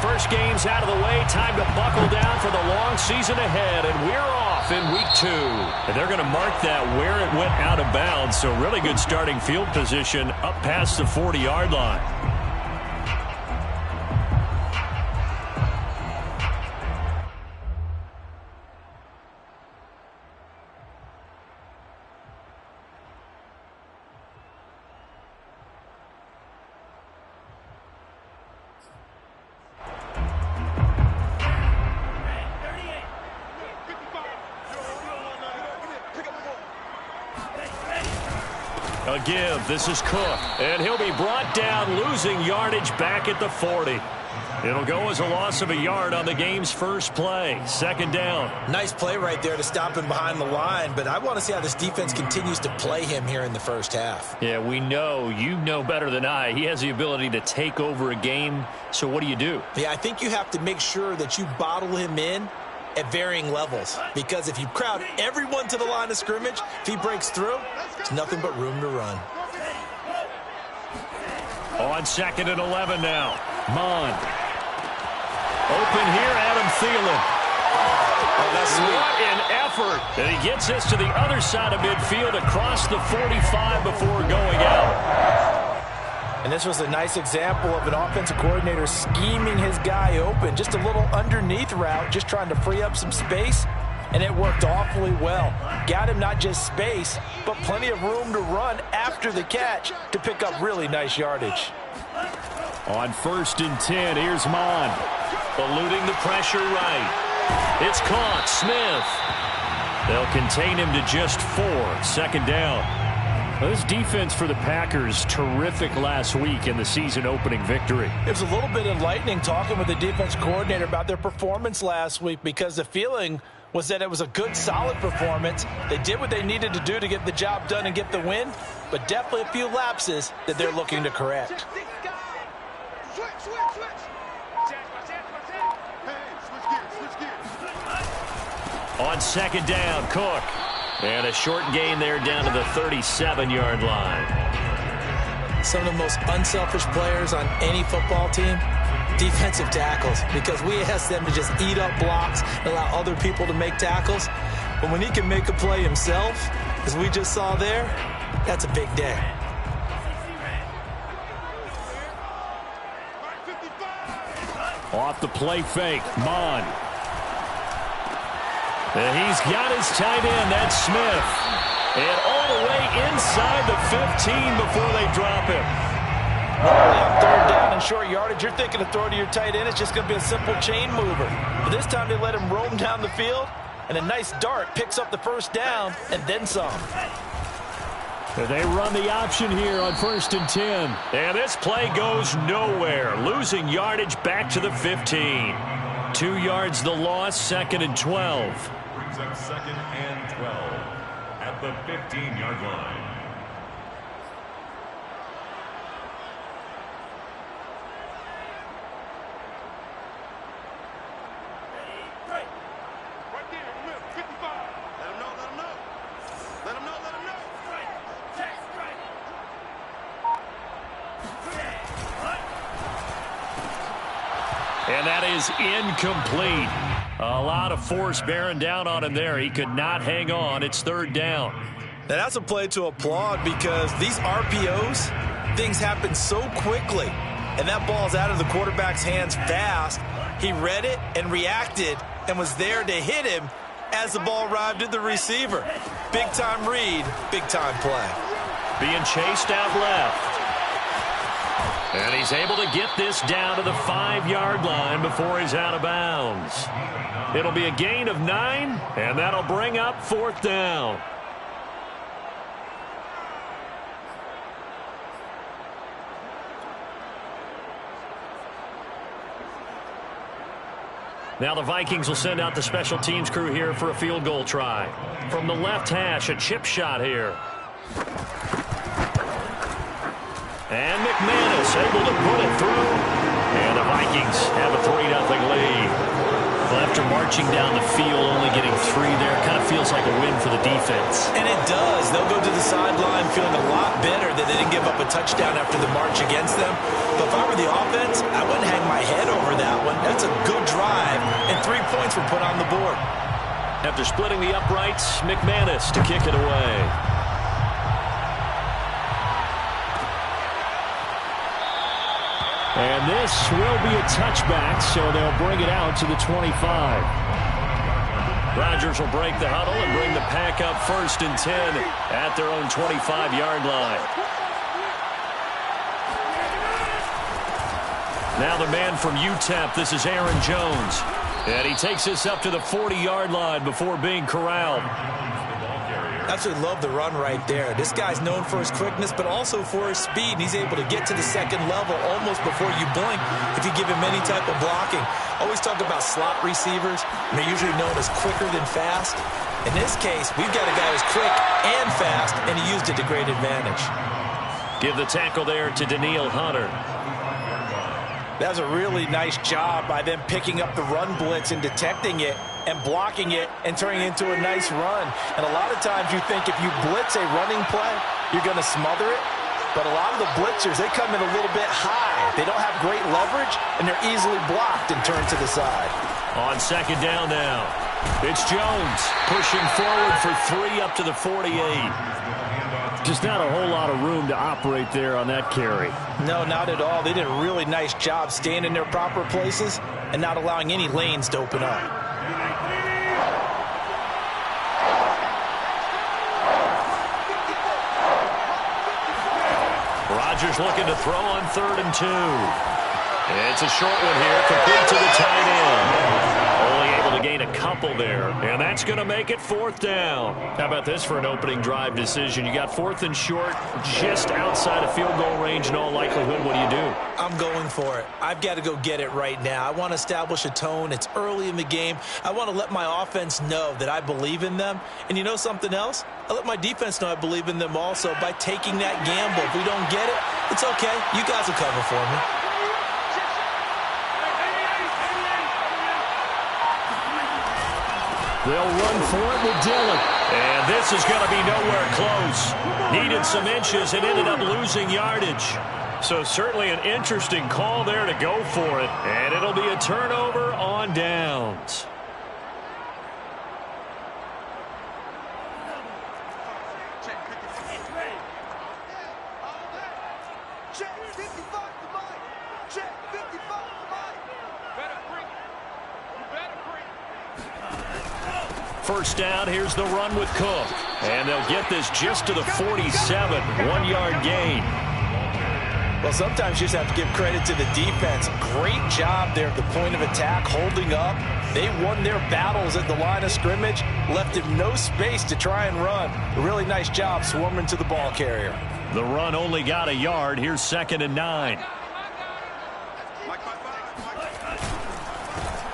first game's out of the way. Time to buckle down for the long season ahead, and we're off in week 2. And they're going to mark that where it went out of bounds, so really good starting field position up past the 40-yard line. A give. This is Cook. And he'll be brought down, losing yardage back at the 40. It'll go as a loss of a yard on the game's first play. Second down. Nice play right there to stop him behind the line, but I want to see how this defense continues to play him here in the first half. Yeah, we know. You know better than I. He has the ability to take over a game. So what do you do? Yeah, I think you have to make sure that you bottle him in at varying levels, because if you crowd everyone to the line of scrimmage, if he breaks through, there's nothing but room to run. On 2nd and 11 now. Mon. Open here, Adam Thielen. Oh, that's sweet. What an effort. And he gets this to the other side of midfield across the 45 before going out. And this was a nice example of an offensive coordinator scheming his guy open. Just a little underneath route, just trying to free up some space, and it worked awfully well. Got him not just space, but plenty of room to run after the catch to pick up really nice yardage. On 1st and 10, here's Mon. Eluding the pressure right. It's caught. Smith. They'll contain him to just 4. Second down. Well, this defense for the Packers, terrific last week in the season-opening victory. It was a little bit enlightening talking with the defense coordinator about their performance last week, because the feeling was that it was a good, solid performance. They did what they needed to do to get the job done and get the win, but definitely a few lapses that they're looking to correct. On 2nd down, Cook. And a short gain there down to the 37-yard line. Some of the most unselfish players on any football team, defensive tackles, because we ask them to just eat up blocks and allow other people to make tackles. But when he can make a play himself, as we just saw there, that's a big day. Off the play fake, Mon. And he's got his tight end, that's Smith. And all the way inside the 15 before they drop him. Normally on 3rd down and short yardage, you're thinking to throw to your tight end, it's just going to be a simple chain mover. But this time they let him roam down the field, and a nice dart picks up the 1st down and then some. They run the option here on 1st and 10. And this play goes nowhere, losing yardage back to the 15. 2 yards the loss, 2nd and 12. Brings up 2nd and 12 at the 15-yard line. And that is incomplete. A lot of force bearing down on him there. He could not hang on. It's 3rd down. Now that's a play to applaud, because these RPOs, things happen so quickly. And that ball's out of the quarterback's hands fast. He read it and reacted and was there to hit him as the ball arrived at the receiver. Big-time read, big-time play. Being chased out left. And he's able to get this down to the 5-yard line before he's out of bounds. It'll be a gain of 9, and that'll bring up 4th down. Now the Vikings will send out the special teams crew here for a field goal try. From the left hash, a chip shot here. And McManus able to put it through. And the Vikings have a 3-0 lead. Well, after marching down the field, only getting 3 there, kind of feels like a win for the defense. And it does. They'll go to the sideline feeling a lot bitter that they didn't give up a touchdown after the march against them. But if I were the offense, I wouldn't hang my head over that one. That's a good drive, and 3 points were put on the board. After splitting the uprights, McManus to kick it away. And this will be a touchback, so they'll bring it out to the 25. Rodgers will break the huddle and bring the pack up 1st and 10 at their own 25-yard line. Now the man from UTEP, this is Aaron Jones. And he takes this up to the 40-yard line before being corralled. Absolutely love the run right there. This guy's known for his quickness, but also for his speed. And he's able to get to the second level almost before you blink if you give him any type of blocking. Always talk about slot receivers. They're usually known as quicker than fast. In this case, we've got a guy who's quick and fast, and he used it to great advantage. Give the tackle there to Daniil Hunter. That was a really nice job by them picking up the run blitz and detecting it and blocking it and turning it into a nice run. And a lot of times you think if you blitz a running play, you're going to smother it. But a lot of the blitzers, they come in a little bit high. They don't have great leverage, and they're easily blocked and turned to the side. On 2nd down now, it's Jones pushing forward for 3 up to the 48. Just not a whole lot of room to operate there on that carry. No, not at all. They did a really nice job staying in their proper places and not allowing any lanes to open up. Rodgers looking to throw on 3rd and 2. It's a short one here, complete to the tight end. Only able to gain a couple there, and that's going to make it 4th down. How about this for an opening drive decision? You got 4th and short, just outside of field goal range in all likelihood. What do you do? I'm going for it. I've got to go get it right now. I want to establish a tone. It's early in the game. I want to let my offense know that I believe in them. And you know something else? I let my defense know I believe in them also by taking that gamble. If we don't get it, it's okay. You guys will cover for me. They'll run for it with Dillon. And this is going to be nowhere close. Needed some inches and ended up losing yardage. So certainly an interesting call there to go for it. And it'll be a turnover on downs. First down, here's the run with Cook. And they'll get this just to the 47, 1-yard gain. Well, sometimes you just have to give credit to the defense. Great job there at the point of attack, holding up. They won their battles at the line of scrimmage, left him no space to try and run. A really nice job swarming to the ball carrier. The run only got a yard. Here's 2nd and 9.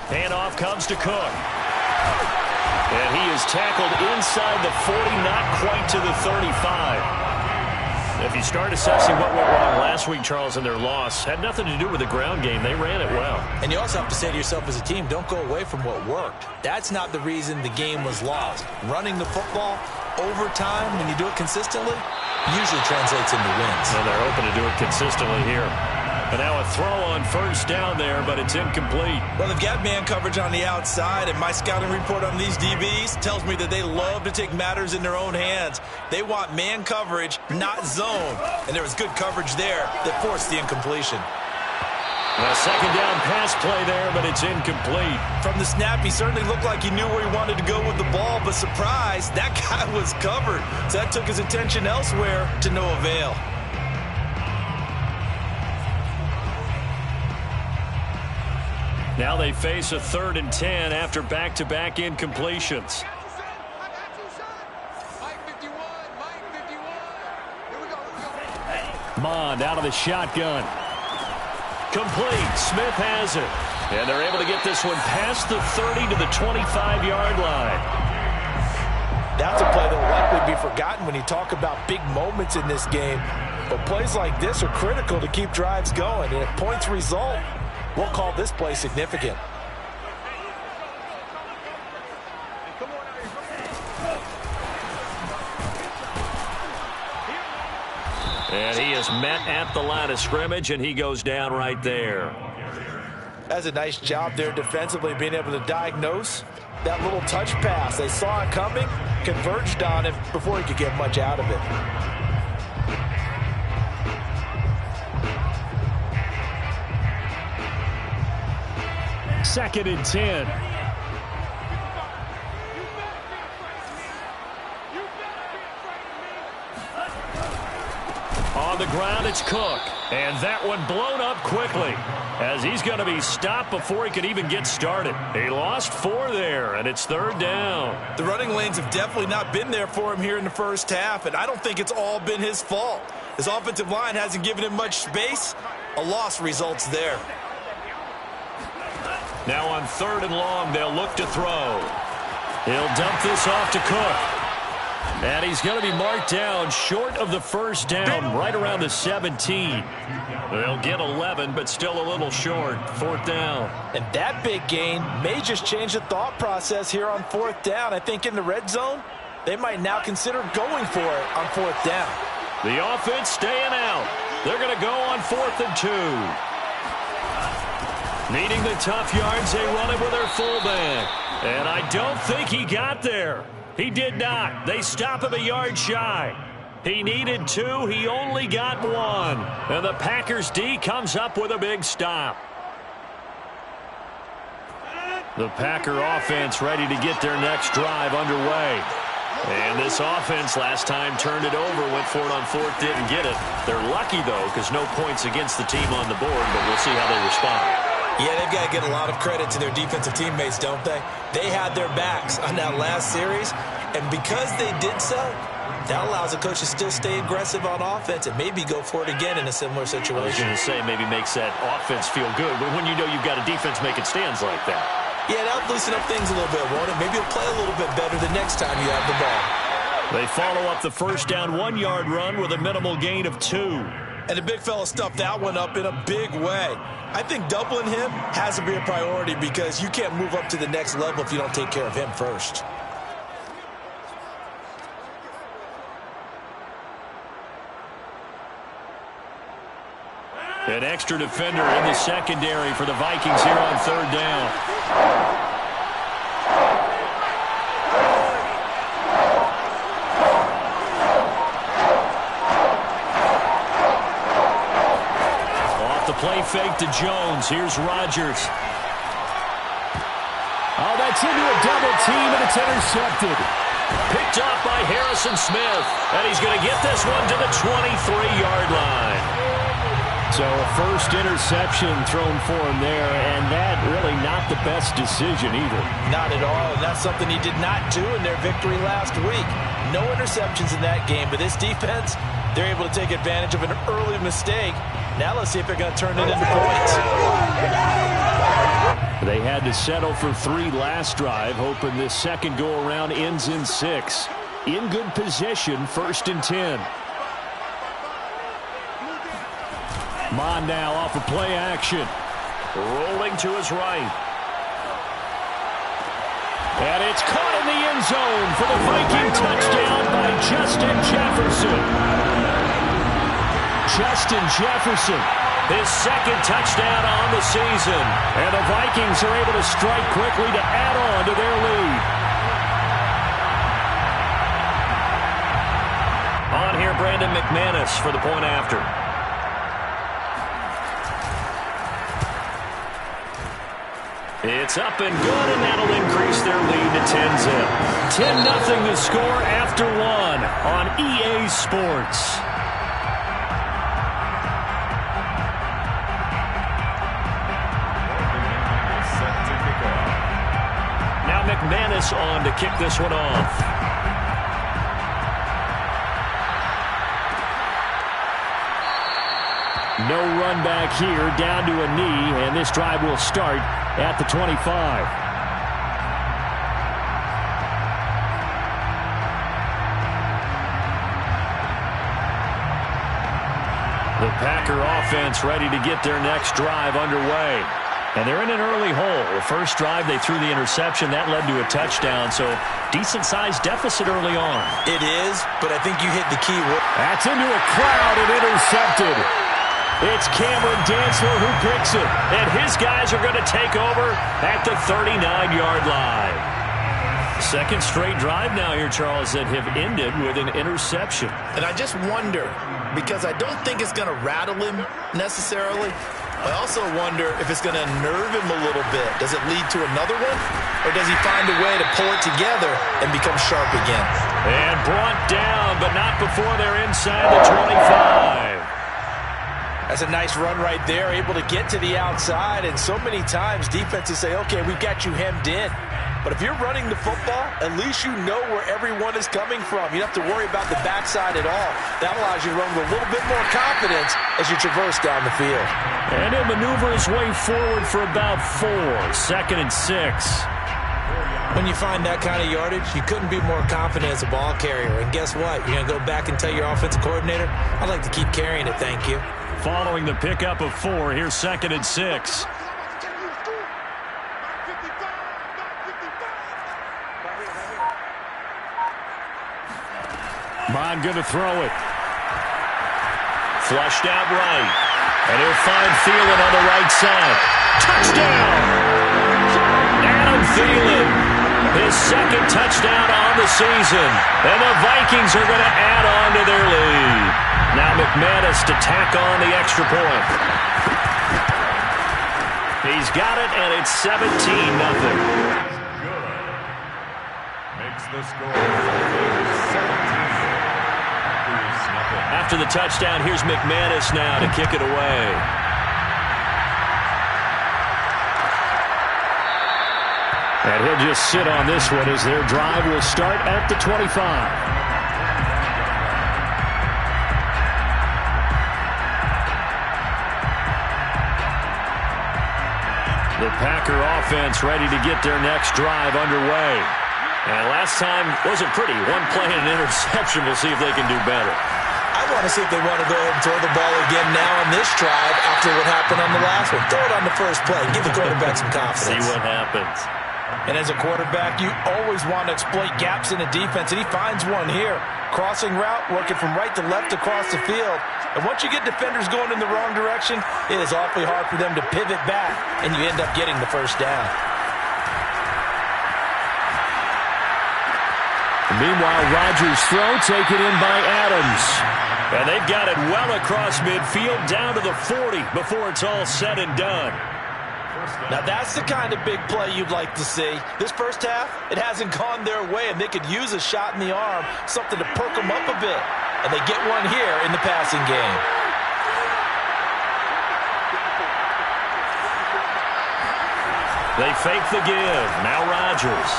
Handoff comes to Cook. And he is tackled inside the 40, not quite to the 35. If you start assessing what went wrong last week, Charles, in their loss, had nothing to do with the ground game. They ran it well. And you also have to say to yourself as a team, don't go away from what worked. That's not the reason the game was lost. Running the football over time, when you do it consistently, usually translates into wins. And they're hoping to do it consistently here. And now a throw on 1st down there, but it's incomplete. Well, they've got man coverage on the outside, and my scouting report on these DBs tells me that they love to take matters in their own hands. They want man coverage, not zone. And there was good coverage there that forced the incompletion. A 2nd down pass play there, but it's incomplete. From the snap, he certainly looked like he knew where he wanted to go with the ball, but surprise, that guy was covered. So that took his attention elsewhere to no avail. Now they face a 3rd and 10 after back-to-back incompletions. Mond out of the shotgun. Complete. Smith has it. And they're able to get this one past the 30 to the 25-yard line. That's a play that will likely be forgotten when you talk about big moments in this game. But plays like this are critical to keep drives going. And if points result, we'll call this play significant. And he is met at the line of scrimmage, and he goes down right there. That's a nice job there defensively, being able to diagnose that little touch pass. They saw it coming, converged on it before he could get much out of it. Second and 10. On the ground, it's Cook. And that one blown up quickly as he's going to be stopped before he could even get started. He lost 4 there, and it's third down. The running lanes have definitely not been there for him here in the first half, and I don't think it's all been his fault. His offensive line hasn't given him much space. A loss results there. Now on third and long, they'll look to throw. He'll dump this off to Cook. And he's going to be marked down short of the first down, right around the 17. They'll get 11, but still a little short. Fourth down. And that big gain may just change the thought process here on fourth down. I think in the red zone, they might now consider going for it on fourth down. The offense staying out. They're going to go on 4th and 2. Needing the tough yards, they run it with their fullback. And I don't think he got there. He did not. They stop him a yard shy. He needed 2. He only got 1. And the Packers D comes up with a big stop. The Packer offense ready to get their next drive underway. And this offense last time turned it over, went for it on 4th, didn't get it. They're lucky, though, because no points against the team on the board, but we'll see how they respond. Yeah, they've got to get a lot of credit to their defensive teammates, don't they? They had their backs on that last series, and because they did so, that allows the coach to still stay aggressive on offense and maybe go for it again in a similar situation. I was going to say maybe makes that offense feel good, but when you know you've got a defense making stands like that. Yeah, that'll loosen up things a little bit, won't it? Maybe you'll play a little bit better the next time you have the ball. They follow up the first down 1-yard run with a minimal gain of 2. And the big fella stuffed that one up in a big way. I think doubling him has to be a priority because you can't move up to the next level if you don't take care of him first. An extra defender in the secondary for the Vikings here on third down. Play fake to Jones. Here's Rodgers. Oh, that's into a double team, and it's intercepted. Picked off by Harrison Smith. And he's going to get this one to the 23-yard line. So a first interception thrown for him there, and that really not the best decision either. Not at all, and that's something he did not do in their victory last week. No interceptions in that game, but this defense, they're able to take advantage of an early mistake. Now let's see if they're going to turn it into points. They had to settle for 3 last drive, hoping this second go-around ends in 6. In good position, 1st and 10. Mon now off of play action. Rolling to his right. And it's caught in the end zone for the Viking touchdown by Justin Jefferson. Justin Jefferson, his second touchdown on the season. And the Vikings are able to strike quickly to add on to their lead. On here, Brandon McManus for the point after. It's up and good, and that'll increase their lead to 10-zip. 10-0 the score after 1 on EA Sports. McManus on to kick this one off. No run back here, down to a knee, and this drive will start at the 25. The Packer offense ready to get their next drive underway. And they're in an early hole. The first drive, they threw the interception. That led to a touchdown, so decent-sized deficit early on. It is, but I think you hit the key word. That's into a crowd and intercepted. It's Cameron Dantzler who picks it, and his guys are going to take over at the 39-yard line. Second straight drive now here, Charles, that have ended with an interception. And I just wonder, because I don't think it's going to rattle him necessarily, I also wonder if it's going to nerve him a little bit. Does it lead to another one? Or does he find a way to pull it together and become sharp again? And brought down, but not before they're inside the 25. That's a nice run right there, able to get to the outside. And so many times defenses say, okay, we've got you hemmed in. But if you're running the football, at least you know where everyone is coming from. You don't have to worry about the backside at all. That allows you to run with a little bit more confidence as you traverse down the field. And he'll maneuver his way forward for about 4. 2nd and 6. When you find that kind of yardage, you couldn't be more confident as a ball carrier. And guess what? You're going to go back and tell your offensive coordinator, I'd like to keep carrying it, thank you. Following the pickup of 4, here's 2nd and 6. Bond going to throw it. Flushed out right. And he'll find Thielen on the right side. Touchdown! Adam Thielen, his 2nd touchdown on the season. And the Vikings are going to add on to their lead. Now McManus to tack on the extra point. He's got it, and it's 17-0. Makes the score 17. After the touchdown, here's McManus now to kick it away. And he'll just sit on this one as their drive will start at the 25. The Packer offense ready to get their next drive underway. And last time wasn't pretty. One play and an interception. We'll see if they can do better. I want to see if they want to go ahead and throw the ball again now on this drive after what happened on the last one. Throw it on the first play. Give the quarterback some confidence. See what happens. And as a quarterback, you always want to exploit gaps in the defense, and he finds one here. Crossing route, working from right to left across the field. And once you get defenders going in the wrong direction, it is awfully hard for them to pivot back, and you end up getting the first down. Meanwhile, Rodgers' throw taken in by Adams. And they've got it well across midfield down to the 40 before it's all said and done. Now that's the kind of big play you'd like to see. This first half, it hasn't gone their way, and they could use a shot in the arm, something to perk them up a bit. And they get one here in the passing game. They fake the give. Now Rodgers.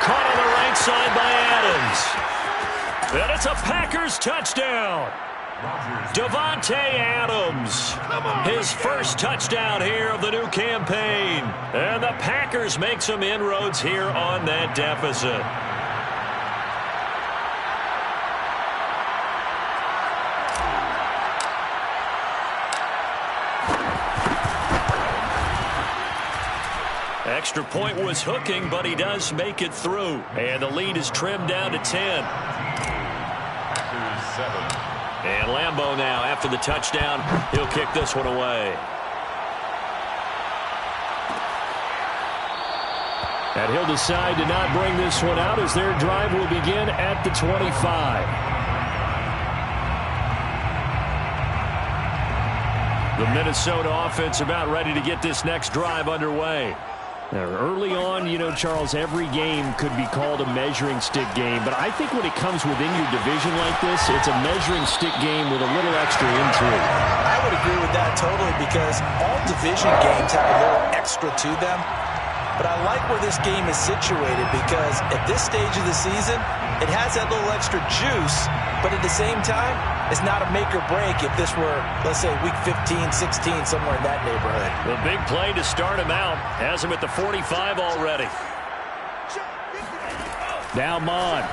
Caught on the right side by Adams. And it's a Packers touchdown. Davante Adams, his first touchdown here of the new campaign. And the Packers make some inroads here on that deficit. Extra point was hooking, but he does make it through. And the lead is trimmed down to 10. And Lambeau now, after the touchdown, he'll kick this one away. And he'll decide to not bring this one out as their drive will begin at the 25. The Minnesota offense about ready to get this next drive underway. Now, early on, you know, Charles, every game could be called a measuring stick game. But I think when it comes within your division like this, it's a measuring stick game with a little extra intrigue. I would agree with that totally because all division games have a little extra to them. But I like where this game is situated because at this stage of the season, it has that little extra juice. But at the same time, it's not a make or break if this were, let's say, week 15, 16, somewhere in that neighborhood. The big play to start him out has him at the 45 already. Now Mon.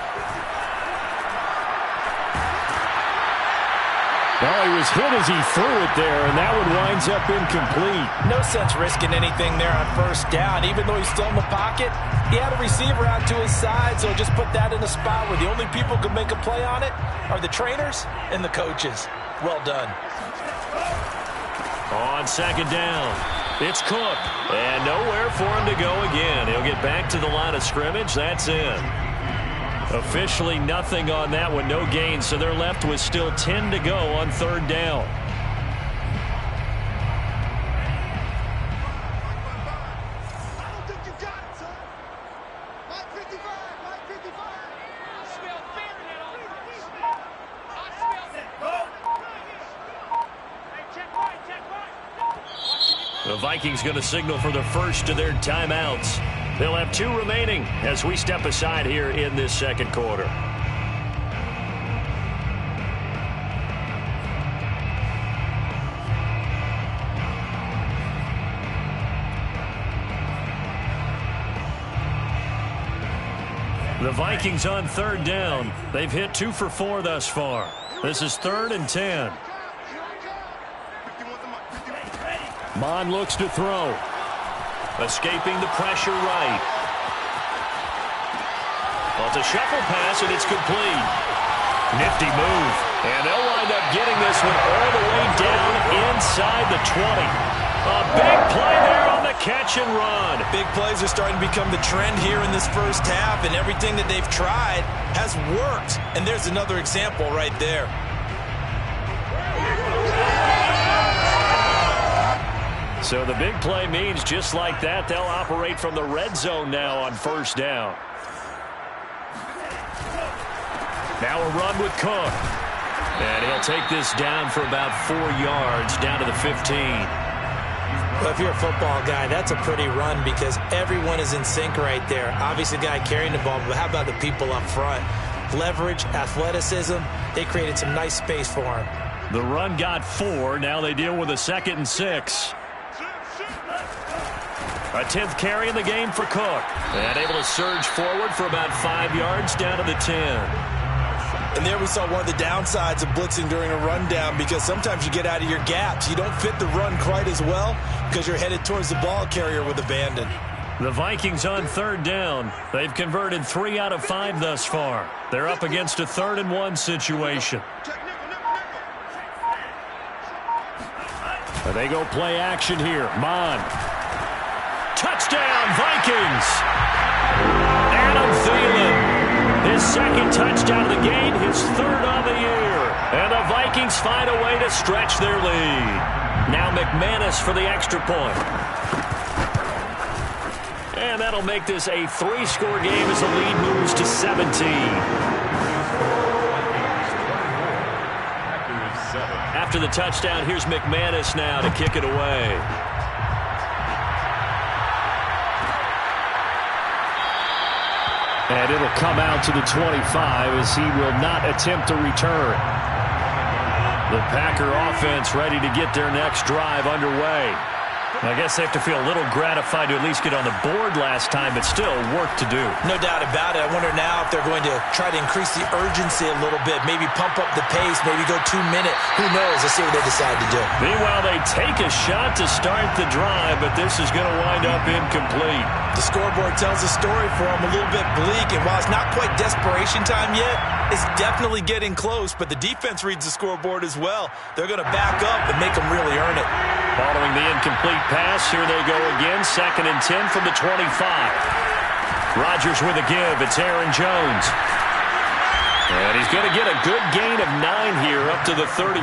Well, he was hit as he threw it there, and that one winds up incomplete. No sense risking anything there on first down. Even though he's still in the pocket, he had a receiver out to his side, so just put that in a spot where the only people who can make a play on it are the trainers and the coaches. Well done. On second down, it's Cook. And nowhere for him to go again. He'll get back to the line of scrimmage. That's in. Officially nothing on that one, no gain, so they're left with still 10 to go on third down. The Vikings going to signal for the first of their timeouts. They'll have 2 remaining as we step aside here in this second quarter. The Vikings on third down. They've hit 2 for 4 thus far. This is 3rd and 10. Mon looks to throw. Escaping the pressure right. Well, it's a shuffle pass, and it's complete. Nifty move. And they'll wind up getting this one all the way down inside the 20. A big play there on the catch and run. Big plays are starting to become the trend here in this first half, and everything that they've tried has worked. And there's another example right there. So the big play means just like that, they'll operate from the red zone now on first down. Now a run with Cook. And he'll take this down for about 4 yards, down to the 15. Well, if you're a football guy, that's a pretty run because everyone is in sync right there. Obviously, the guy carrying the ball, but how about the people up front? Leverage, athleticism, they created some nice space for him. The run got 4. Now they deal with a 2nd and 6. A 10th carry in the game for Cook. And able to surge forward for about 5 yards down to the 10. And there we saw one of the downsides of blitzing during a rundown because sometimes you get out of your gaps. You don't fit the run quite as well because you're headed towards the ball carrier with abandon. The Vikings on third down. They've converted 3 out of 5 thus far. They're up against a 3rd and 1 situation. And they go play action here. Mon. Touchdown, Vikings! Adam Thielen, his 2nd touchdown of the game, his 3rd on the year. And the Vikings find a way to stretch their lead. Now McManus for the extra point. And that'll make this a 3-score game as the lead moves to 17. After the touchdown, here's McManus now to kick it away. And it'll come out to the 25 as he will not attempt to return. The Packer offense ready to get their next drive underway. I guess they have to feel a little gratified to at least get on the board last time, but still work to do. No doubt about it. I wonder now if they're going to try to increase the urgency a little bit, maybe pump up the pace, maybe go 2-minute. Who knows? Let's see what they decide to do. Meanwhile, they take a shot to start the drive, but this is going to wind up incomplete. The scoreboard tells a story for them, a little bit bleak, and while it's not quite desperation time yet, it's definitely getting close, but the defense reads the scoreboard as well. They're going to back up and make them really earn it. Following the incomplete pass, here they go again, 2nd and 10 from the 25. Rodgers with a give, it's Aaron Jones. And he's going to get a good gain of 9 here, up to the 34.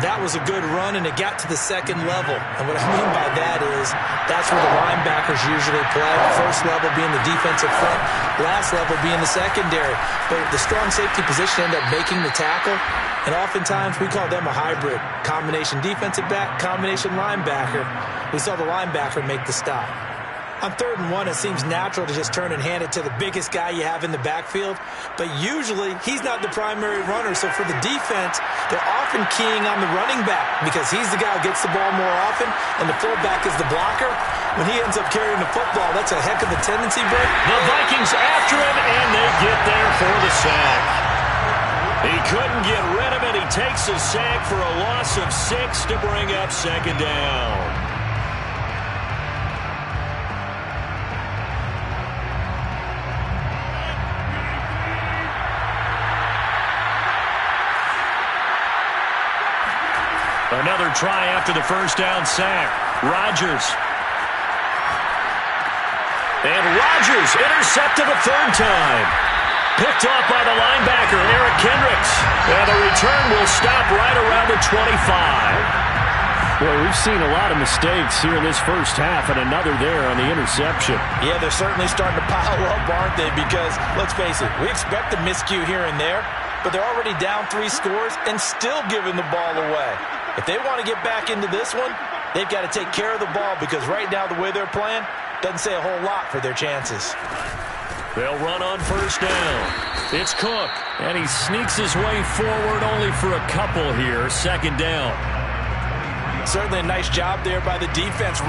That was a good run, and it got to the 2nd level. And what I mean by that is that's where the linebackers usually play. First level being the defensive front, last level being the secondary. But the strong safety position ended up making the tackle, and oftentimes we call them a hybrid. Combination defensive back, combination linebacker. We saw the linebacker make the stop. On 3rd and 1, it seems natural to just turn and hand it to the biggest guy you have in the backfield. But usually, he's not the primary runner. So for the defense, they're often keying on the running back because he's the guy who gets the ball more often, and the fullback is the blocker. When he ends up carrying the football, that's a heck of a tendency break. The Vikings after him, and they get there for the sack. He couldn't get rid of it. He takes a sack for a loss of 6 to bring up second down. Another try after the first down sack. Rodgers. And Rodgers intercepted a third time. Picked off by the linebacker, Eric Kendricks. And the return will stop right around the 25. Well, we've seen a lot of mistakes here in this first half, and another there on the interception. Yeah, they're certainly starting to pile up, aren't they? Because, let's face it, we expect a miscue here and there, but they're already down 3 scores and still giving the ball away. If they want to get back into this one, they've got to take care of the ball because right now the way they're playing doesn't say a whole lot for their chances. They'll run on first down. It's Cook, and he sneaks his way forward only for a couple here. Second down. Certainly a nice job there by the defense.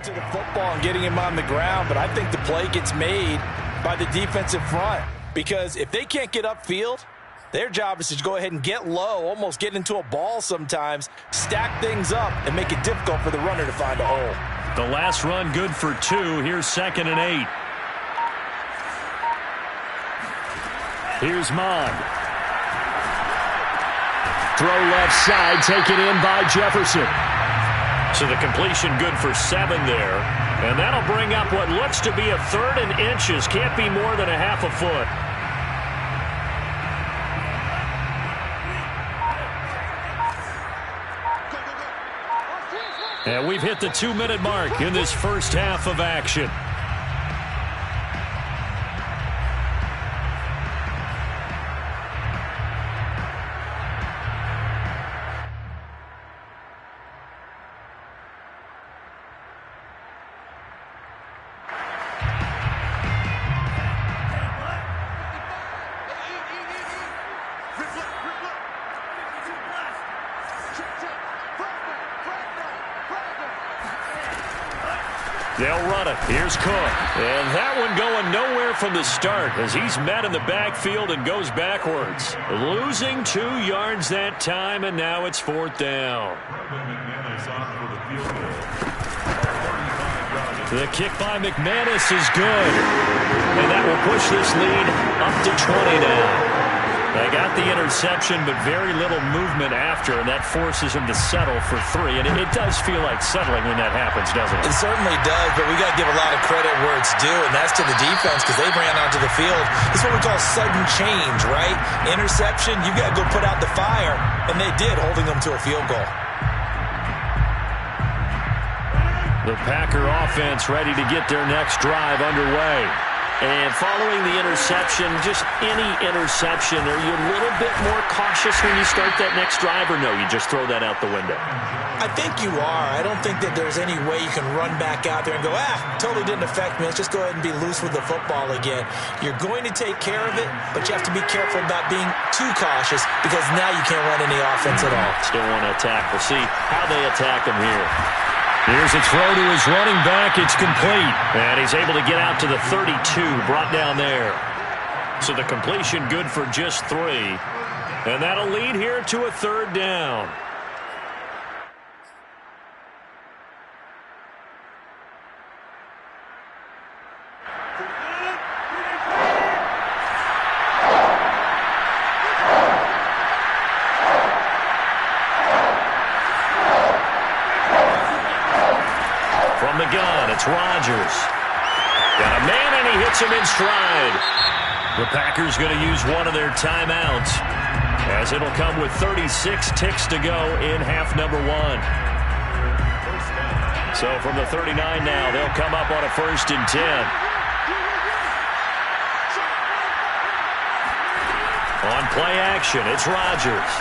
To the football and getting him on the ground, but I think the play gets made by the defensive front because if they can't get upfield, their job is to go ahead and get low, almost get into a ball sometimes, stack things up, and make it difficult for the runner to find a hole. The last run good for 2. Here's 2nd and 8. Here's Mon. Throw left side, taken in by Jefferson. So the completion good for 7 there. And that'll bring up what looks to be a 3rd and inches. Can't be more than a half a foot. And we've hit the 2-minute mark in this first half of action. They'll run it. Here's Cook. And that one going nowhere from the start as he's met in the backfield and goes backwards. Losing 2 yards that time, and now it's 4th down. The kick by McManus is good. And that will push this lead up to 20 now. They got the interception, but very little movement after, and that forces him to settle for 3. And it does feel like settling when that happens, doesn't it? It certainly does, but we got to give a lot of credit where it's due, and that's to the defense because they ran onto the field. It's what we call sudden change, right? Interception, you got to go put out the fire, and they did, holding them to a field goal. The Packer offense ready to get their next drive underway. And following the interception, just any interception, are you a little bit more cautious when you start that next drive, or no, you just throw that out the window? I think you are. I don't think that there's any way you can run back out there and go, totally didn't affect me. Let's just go ahead and be loose with the football again. You're going to take care of it, but you have to be careful about being too cautious because now you can't run any offense at all. Still want to attack. We'll see how they attack him here. Here's a throw to his running back. It's complete. And he's able to get out to the 32, brought down there. So the completion good for just 3. And that'll lead here to a 3rd down. From the gun, it's Rodgers. Got a man, and he hits him in stride. The Packers going to use one of their timeouts, as it'll come with 36 ticks to go in half number one. So from the 39 now, they'll come up on a 1st and 10. On play action, it's Rodgers.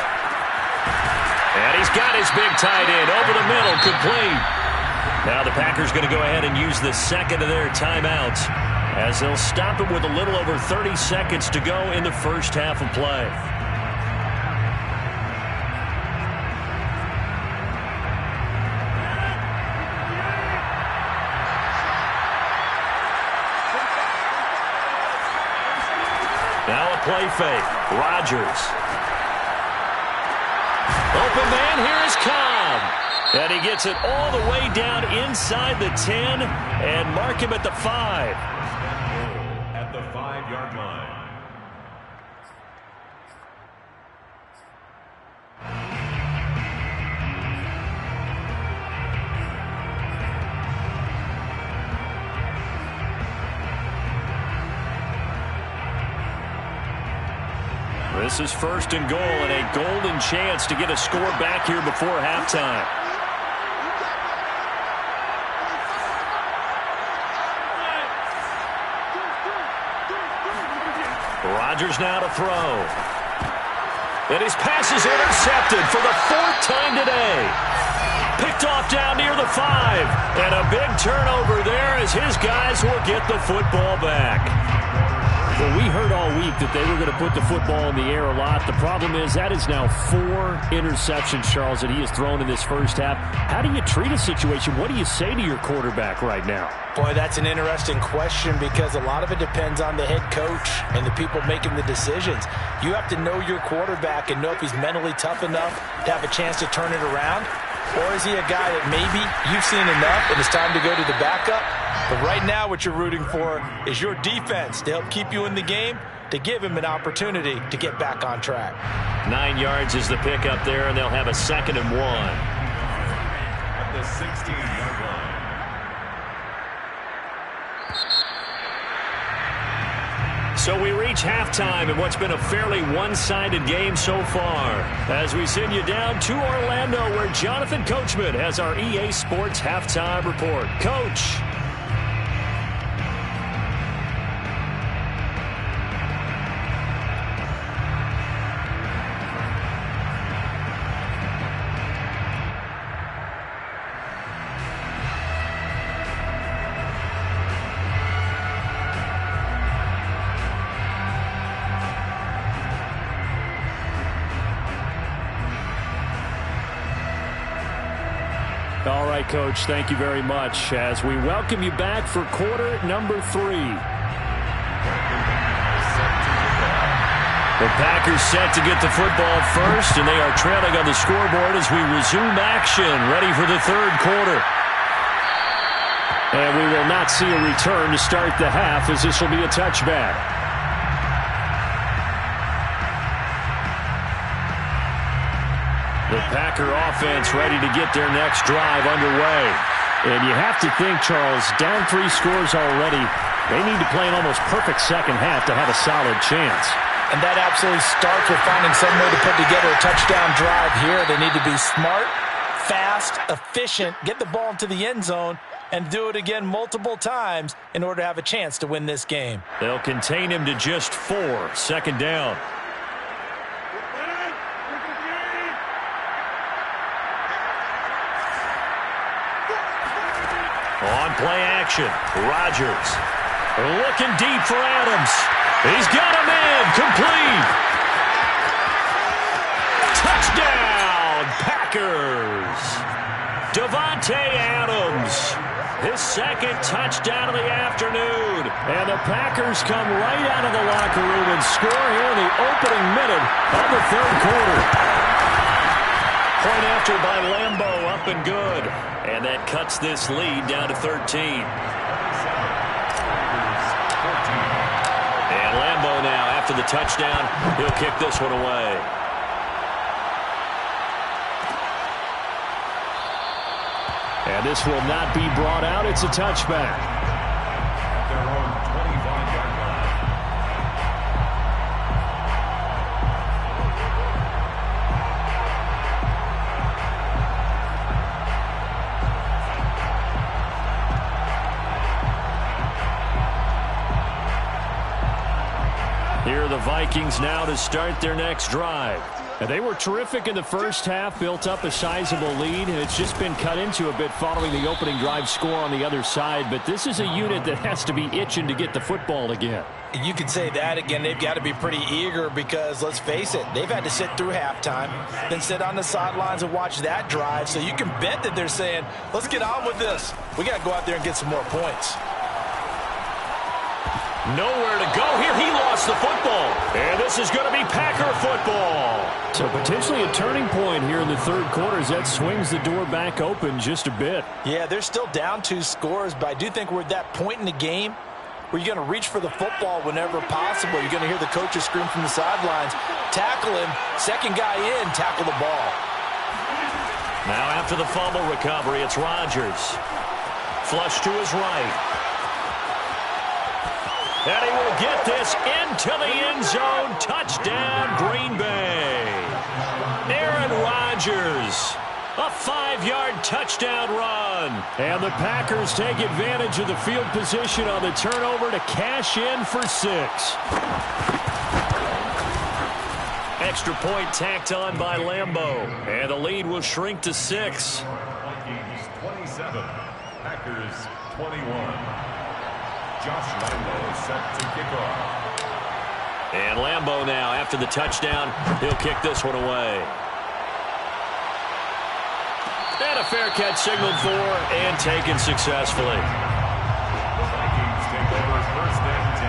And he's got his big tight end over the middle, complete. Now the Packers going to go ahead and use the second of their timeouts, as they'll stop it with a little over 30 seconds to go in the first half of play. Now a play fake. Rodgers. Open man, here is Cobb. And he gets it all the way down inside the 10 and mark him at the 5. At the 5-yard line. This is 1st and goal, and a golden chance to get a score back here before halftime. Rodgers now to throw. And his pass is intercepted for the 4th time today. Picked off down near the 5. And a big turnover there as his guys will get the football back. Well, we heard all week that they were going to put the football in the air a lot. The problem is that is now 4 interceptions, Charles, that he has thrown in this first half. How do you treat a situation? What do you say to your quarterback right now? Boy, that's an interesting question, because a lot of it depends on the head coach and the people making the decisions. You have to know your quarterback and know if he's mentally tough enough to have a chance to turn it around. Or is he a guy that maybe you've seen enough and it's time to go to the backup? But right now what you're rooting for is your defense to help keep you in the game, to give him an opportunity to get back on track. 9 yards is the pickup there, and they'll have a 2nd and 1. At the 16-yard line. So we reach halftime in what's been a fairly one-sided game so far, as we send you down to Orlando, where Jonathan Coachman has our EA Sports halftime report. Coach. All right, Coach, thank you very much as we welcome you back for quarter number 3. The Packers set to get the football first, and they are trailing on the scoreboard as we resume action, ready for the 3rd quarter. And we will not see a return to start the half, as this will be a touchback. The Packer offense ready to get their next drive underway. And you have to think, Charles, down 3 scores already, they need to play an almost perfect second half to have a solid chance. And that absolutely starts with finding some way to put together a touchdown drive here. They need to be smart, fast, efficient, get the ball into the end zone, and do it again multiple times in order to have a chance to win this game. They'll contain him to just 4, 2nd down. On play action, Rodgers looking deep for Adams. He's got a man, complete. Touchdown, Packers. Davante Adams, his 2nd touchdown of the afternoon. And the Packers come right out of the locker room and score here in the opening minute of the 3rd quarter. Point after by Lambo, up and good. And that cuts this lead down to 13. And Lambo now, after the touchdown, he'll kick this one away. And this will not be brought out. It's a touchback. At their own 25-yard line. Here are the Vikings now to start their next drive. And they were terrific in the first half, built up a sizable lead, and it's just been cut into a bit following the opening drive score on the other side. But this is a unit that has to be itching to get the football again. You can say that again. They've got to be pretty eager because, let's face it, they've had to sit through halftime, then sit on the sidelines and watch that drive. So you can bet that they're saying, let's get on with this. We got to go out there and get some more points. Nowhere to go here. He lost the football. And this is going to be Packer football. So potentially a turning point here in the third quarter as that swings the door back open just a bit. Yeah, they're still down 2 scores, but I do think we're at that point in the game where you're going to reach for the football whenever possible. You're going to hear the coaches scream from the sidelines, tackle him, second guy in, tackle the ball. Now after the fumble recovery, it's Rodgers. Flush to his right. And he will get this into the end zone. Touchdown, Green Bay. Aaron Rodgers, a 5-yard touchdown run. And the Packers take advantage of the field position on the turnover to cash in for 6. Extra point tacked on by Lambeau. And the lead will shrink to 6. Vikings 27, Packers 21. Josh Lambeau set to kick off. And Lambeau now, after the touchdown, he'll kick this one away. And a fair catch signaled for and taken successfully. The Vikings take over first and 10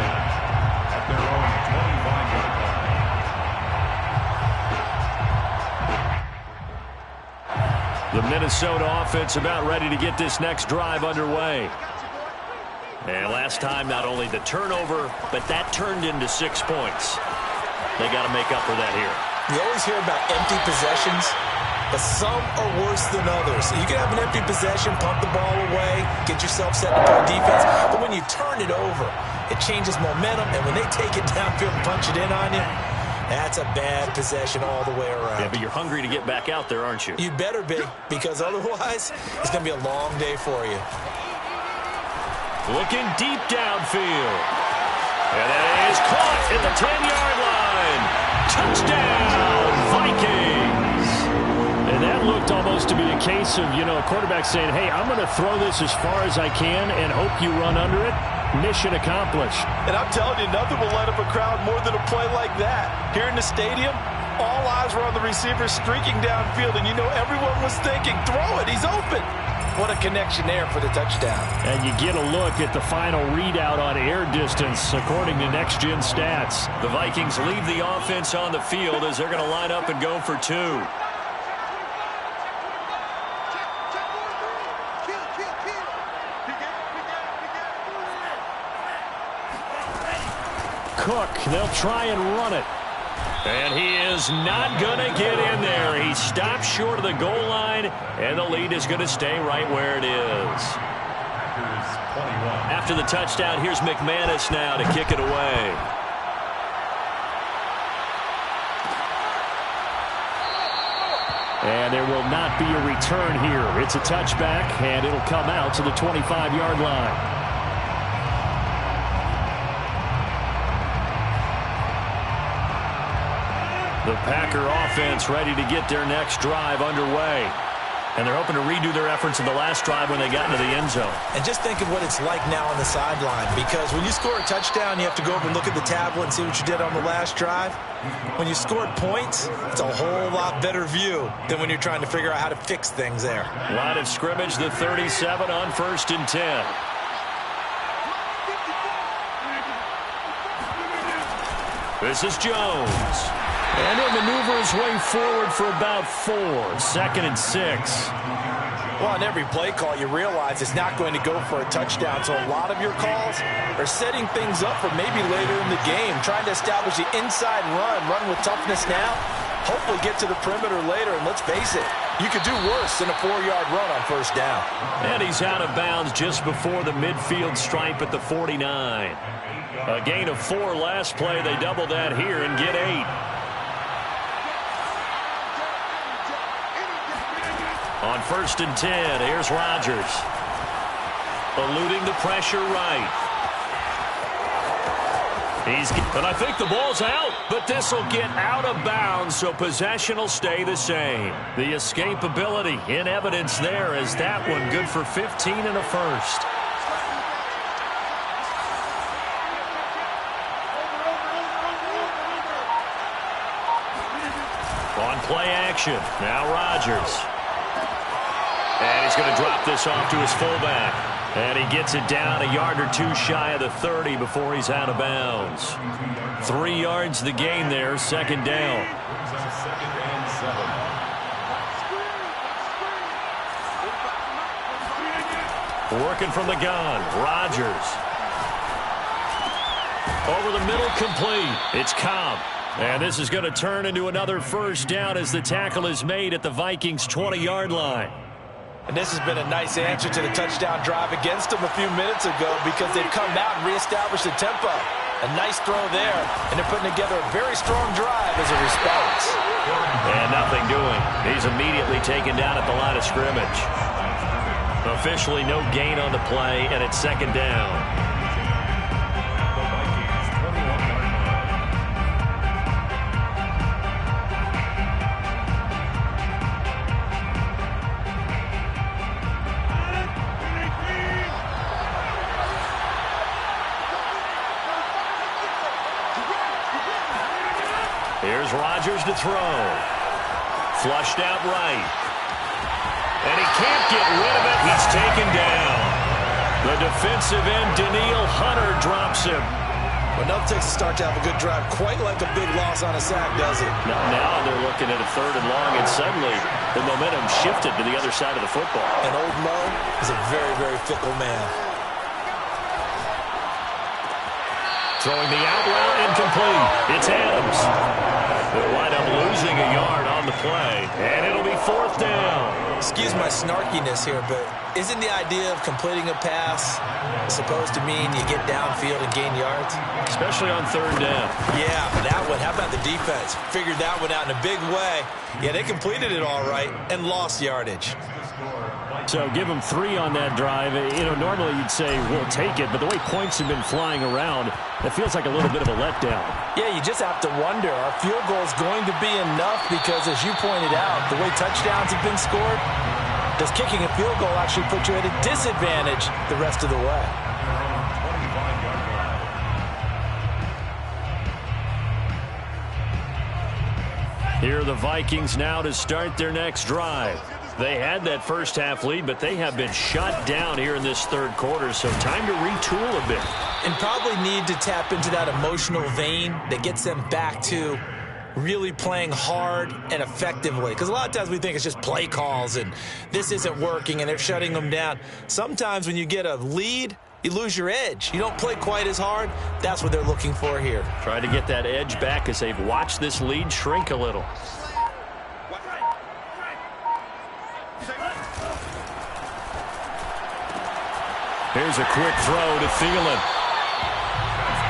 at their own 25-yard line. The Minnesota offense about ready to get this next drive underway. And last time, not only the turnover, but that turned into 6 points. They got to make up for that here. You always hear about empty possessions, but some are worse than others. You can have an empty possession, pump the ball away, get yourself set to play defense, but when you turn it over, it changes momentum, and when they take it downfield and punch it in on you, that's a bad possession all the way around. Yeah, but you're hungry to get back out there, aren't you? You better be, because otherwise, it's going to be a long day for you. Looking deep downfield. And that is caught at the 10-yard line. Touchdown, Vikings. And that looked almost to be a case of, a quarterback saying, hey, I'm going to throw this as far as I can and hope you run under it. Mission accomplished. And I'm telling you, nothing will light up a crowd more than a play like that. Here in the stadium, all eyes were on the receiver streaking downfield, and everyone was thinking, throw it, he's open. What a connection there for the touchdown. And you get a look at the final readout on air distance, according to Next Gen Stats. The Vikings leave the offense on the field as they're going to line up and go for 2. Cook, they'll try and run it. And he is not going to get in there. He stops short of the goal line, and the lead is going to stay right where it is. After the touchdown, here's McManus now to kick it away. And there will not be a return here. It's a touchback, and it'll come out to the 25-yard line. The Packer offense ready to get their next drive underway. And they're hoping to redo their efforts in the last drive when they got into the end zone. And just think of what it's like now on the sideline, because when you score a touchdown, you have to go over and look at the tablet and see what you did on the last drive. When you scored points, it's a whole lot better view than when you're trying to figure out how to fix things there. Line of scrimmage, the 37 on 1st and 10. This is Jones. And he'll maneuver his way forward for about 4. 2nd and 6. Well, on every play call, you realize it's not going to go for a touchdown. So a lot of your calls are setting things up for maybe later in the game, trying to establish the inside run with toughness now, hopefully get to the perimeter later. And let's face it, You could do worse than a 4-yard run on first down. And he's out of bounds just before the midfield stripe at the 49. A gain of 4 last play. They double that here and get 8. On first and 10, here's Rodgers. Eluding the pressure right. And I think the ball's out, but this will get out of bounds, so possession will stay the same. The escapability in evidence there as that one good for 15 and a first. On play action, now Rodgers. And he's going to drop this off to his fullback. And he gets it down a yard or 2 shy of the 30 before he's out of bounds. 3 yards the gain there, second down. Working from the gun, Rodgers. Over the middle, complete. It's Cobb. And this is going to turn into another first down as the tackle is made at the Vikings' 20-yard line. And this has been a nice answer to the touchdown drive against them a few minutes ago because they've come out and reestablished the tempo. A nice throw there, and they're putting together a very strong drive as a response. And nothing doing. He's immediately taken down at the line of scrimmage. Officially no gain on the play, and it's second down. Here's Rodgers to throw. Flushed out right. And he can't get rid of it. He's taken down. The defensive end, Danielle Hunter, drops him. Well, nothing takes a start to have a good drive quite like a big loss on a sack, does it? Now they're looking at a 3rd and long, and suddenly the momentum shifted to the other side of the football. And old Mo is a very, very fickle man. Throwing the out route incomplete. It's Adams. They'll wind up losing a yard on the play, and it'll be 4th down. Excuse my snarkiness here, but isn't the idea of completing a pass supposed to mean you get downfield and gain yards? Especially on 3rd down. Yeah, that one. How about the defense? Figured that one out in a big way. Yeah, they completed it all right and lost yardage. So give them 3 on that drive. You know, normally you'd say we'll take it, but the way points have been flying around, it feels like a little bit of a letdown. Yeah, you just have to wonder, are field goals going to be enough? Because as you pointed out, the way touchdowns have been scored, does kicking a field goal actually put you at a disadvantage the rest of the way? Here are the Vikings now to start their next drive. They had that first half lead, but they have been shut down here in this 3rd quarter, so time to retool a bit. And probably need to tap into that emotional vein that gets them back to really playing hard and effectively. Because a lot of times we think it's just play calls and this isn't working and they're shutting them down. Sometimes when you get a lead, you lose your edge. You don't play quite as hard. That's what they're looking for here. Try to get that edge back as they've watched this lead shrink a little. Here's a quick throw to Thielen.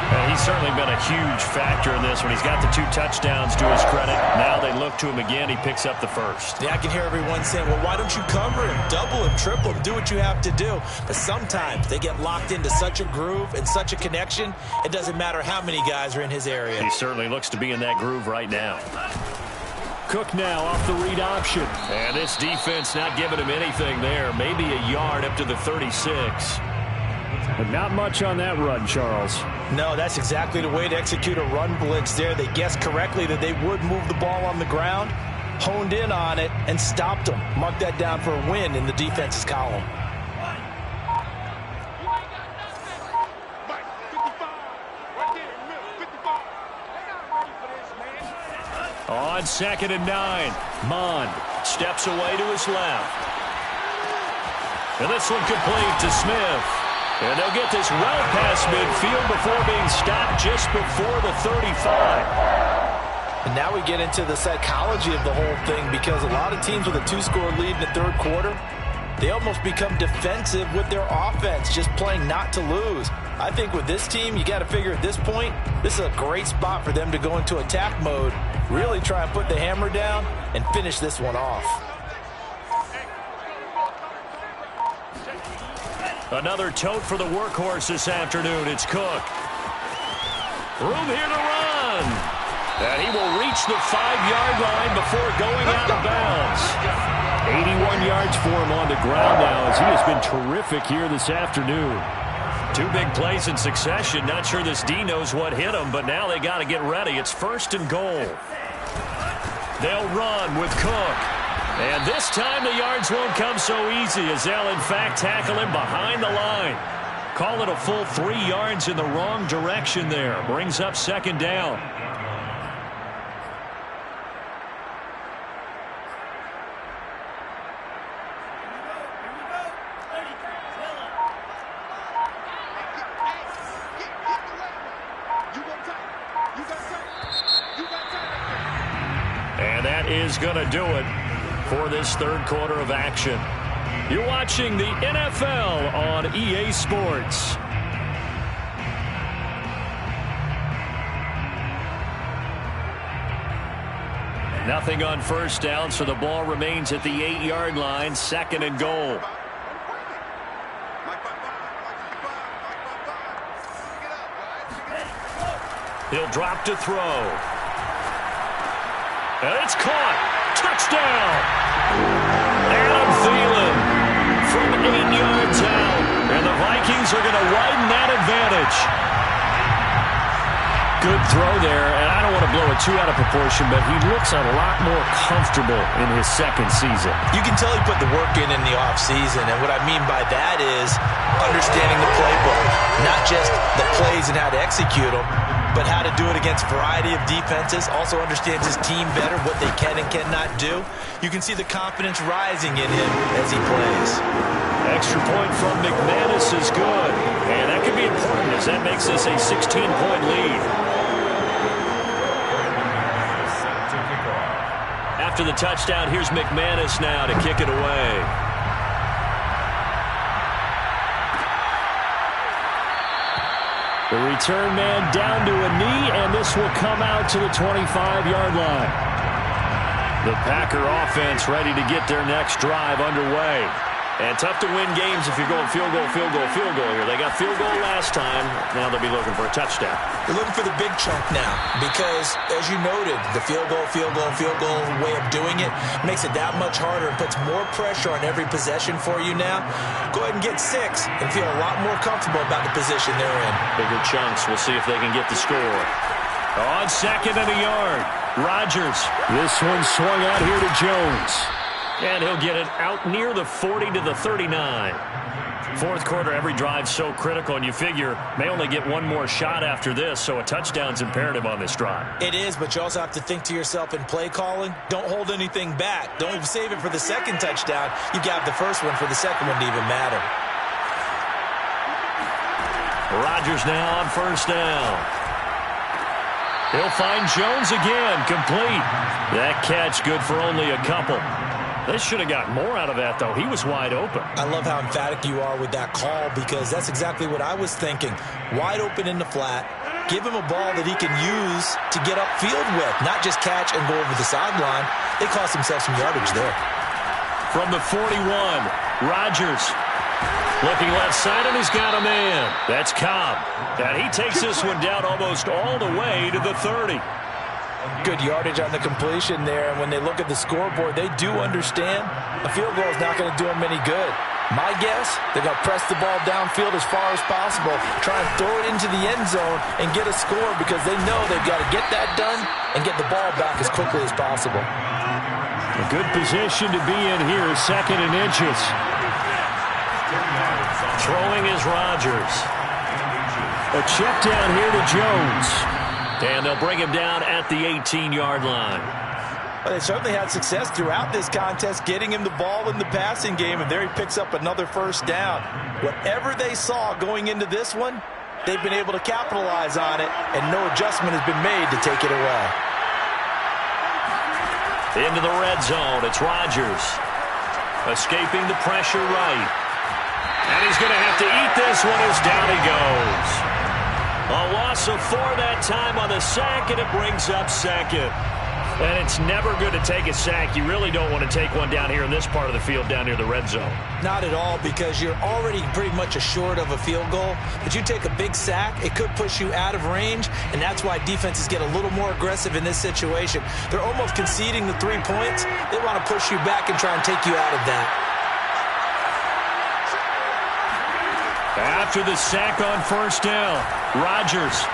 And he's certainly been a huge factor in this when he's got the 2 touchdowns to his credit. Now they look to him again. He picks up the first. Yeah, I can hear everyone saying, well, why don't you cover him? Double him, triple him, do what you have to do. But sometimes they get locked into such a groove and such a connection, it doesn't matter how many guys are in his area. He certainly looks to be in that groove right now. Cook now off the read option. And this defense not giving him anything there. Maybe a yard up to the 36. But not much on that run, Charles. No, that's exactly the way to execute a run blitz there. They guessed correctly that they would move the ball on the ground, honed in on it, and stopped them. Mark that down for a win in the defense's column. On 2nd and 9, Mond steps away to his left. And this one complete to Smith. And they'll get this well past midfield before being stopped just before the 35. And now we get into the psychology of the whole thing, because a lot of teams with a 2-score lead in the third quarter, they almost become defensive with their offense, just playing not to lose. I think with this team, you got to figure at this point, this is a great spot for them to go into attack mode, really try and put the hammer down and finish this one off. Another tote for the workhorse this afternoon. It's Cook. Room here to run. And he will reach the 5-yard line before going out of bounds. 81 yards for him on the ground now, as he has been terrific here this afternoon. 2 big plays in succession. Not sure this D knows what hit him, but now they got to get ready. It's 1st and goal. They'll run with Cook. And this time the yards won't come so easy, as they'll in fact tackle him behind the line. Call it a full 3 yards in the wrong direction there. Brings up 2nd down. And that is going to do it for this third quarter of action. You're watching the NFL on EA Sports. Nothing on first down, so the ball remains at the 8-yard line. 2nd and goal. He'll drop to throw. And it's caught. Touchdown. Adam Thielen from 8 yards out. And the Vikings are going to widen that advantage. Good throw there, and I don't want to blow it too out of proportion, but he looks a lot more comfortable in his 2nd season. You can tell he put the work in the offseason, and what I mean by that is understanding the playbook. Not just the plays and how to execute them, but how to do it against a variety of defenses. Also understands his team better, what they can and cannot do. You can see the confidence rising in him as he plays. Extra point from McManus is good. And that could be important, as that makes this a 16-point lead. After the touchdown, here's McManus now to kick it away. The return man down to a knee, and this will come out to the 25-yard line. The Packer offense ready to get their next drive underway. And tough to win games if you're going field goal, field goal, field goal here. They got field goal last time. Now they'll be looking for a touchdown. They're looking for the big chunk now because, as you noted, the field goal way of doing it makes it that much harder and puts more pressure on every possession for you now. Go ahead and get 6 and feel a lot more comfortable about the position they're in. Bigger chunks. We'll see if they can get the score. On 2nd and a yard, Rodgers. This one swung out here to Jones. And he'll get it out near the 40 to the 39. Fourth quarter, every drive so critical, and you figure may only get one more shot after this, so a touchdown's imperative on this drive. It is, but you also have to think to yourself in play calling, don't hold anything back. Don't save it for the 2nd touchdown. You got the first one for the 2nd one to even matter. Rodgers now on 1st down. He'll find Jones again, complete. That catch good for only a couple. They should have got more out of that, though. He was wide open. I love how emphatic you are with that call, because that's exactly what I was thinking. Wide open in the flat. Give him a ball that he can use to get upfield with, not just catch and go over the sideline. They cost themselves some yardage there. From the 41, Rodgers looking left side, and he's got a man. That's Cobb. And he takes this one down almost all the way to the 30. Good yardage on the completion there, and when they look at the scoreboard, they do understand a field goal is not going to do them any good. My guess, they're going to press the ball downfield as far as possible, try and throw it into the end zone and get a score, because they know they've got to get that done and get the ball back as quickly as possible. A good position to be in here, 2nd and inches. Throwing is Rodgers. A check down here to Jones. And they'll bring him down at the 18-yard line. Well, they certainly had success throughout this contest, getting him the ball in the passing game, and there he picks up another 1st down. Whatever they saw going into this one, they've been able to capitalize on it, and no adjustment has been made to take it away. Into the red zone. It's Rodgers. Escaping the pressure right. And he's going to have to eat this one as down he goes. A loss of 4 that time on the sack, and it brings up second. And it's never good to take a sack. You really don't want to take one down here in this part of the field down near the red zone. Not at all, because you're already pretty much assured of a field goal. But you take a big sack, it could push you out of range, and that's why defenses get a little more aggressive in this situation. They're almost conceding the 3 points. They want to push you back and try and take you out of that. After the sack on first down, Rodgers.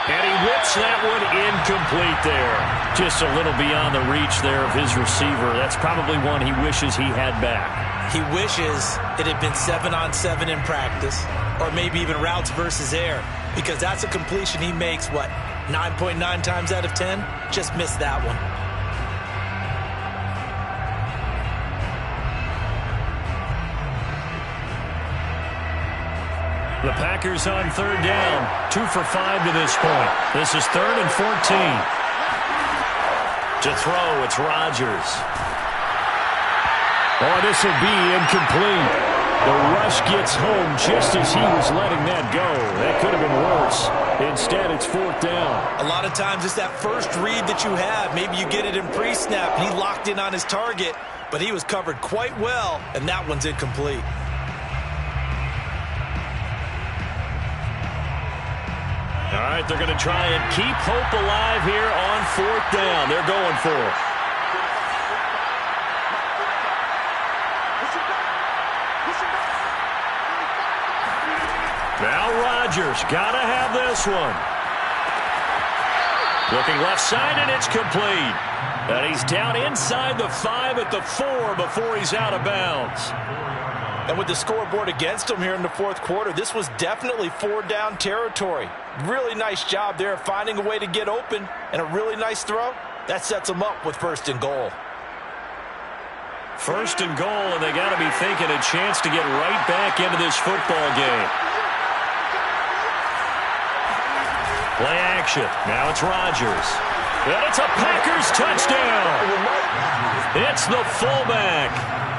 And he whips that one incomplete there. Just a little beyond the reach there of his receiver. That's probably one he wishes he had back. He wishes it had been 7-on-7 in practice, or maybe even routes versus air, because that's a completion he makes, 9.9 times out of 10? Just missed that one. The Packers on third down, 2 for 5 to this point. This is 3rd and 14. To throw, it's Rodgers. Oh, this will be incomplete. The rush gets home just as he was letting that go. That could have been worse. Instead, it's 4th down. A lot of times it's that first read that you have. Maybe you get it in pre-snap, and he locked in on his target, but he was covered quite well, and that one's incomplete. All right, they're going to try and keep hope alive here on 4th down. They're going for it. Now Rodgers, got to have this one. Looking left side, and it's complete. And he's down inside the 5 at the 4 before he's out of bounds. And with the scoreboard against him here in the 4th quarter, this was definitely 4-down territory. Really nice job there finding a way to get open, and a really nice throw. That sets them up with 1st and goal. 1st and goal, and they got to be thinking a chance to get right back into this football game. Play action. Now it's Rodgers. And it's a Packers touchdown. It's the fullback.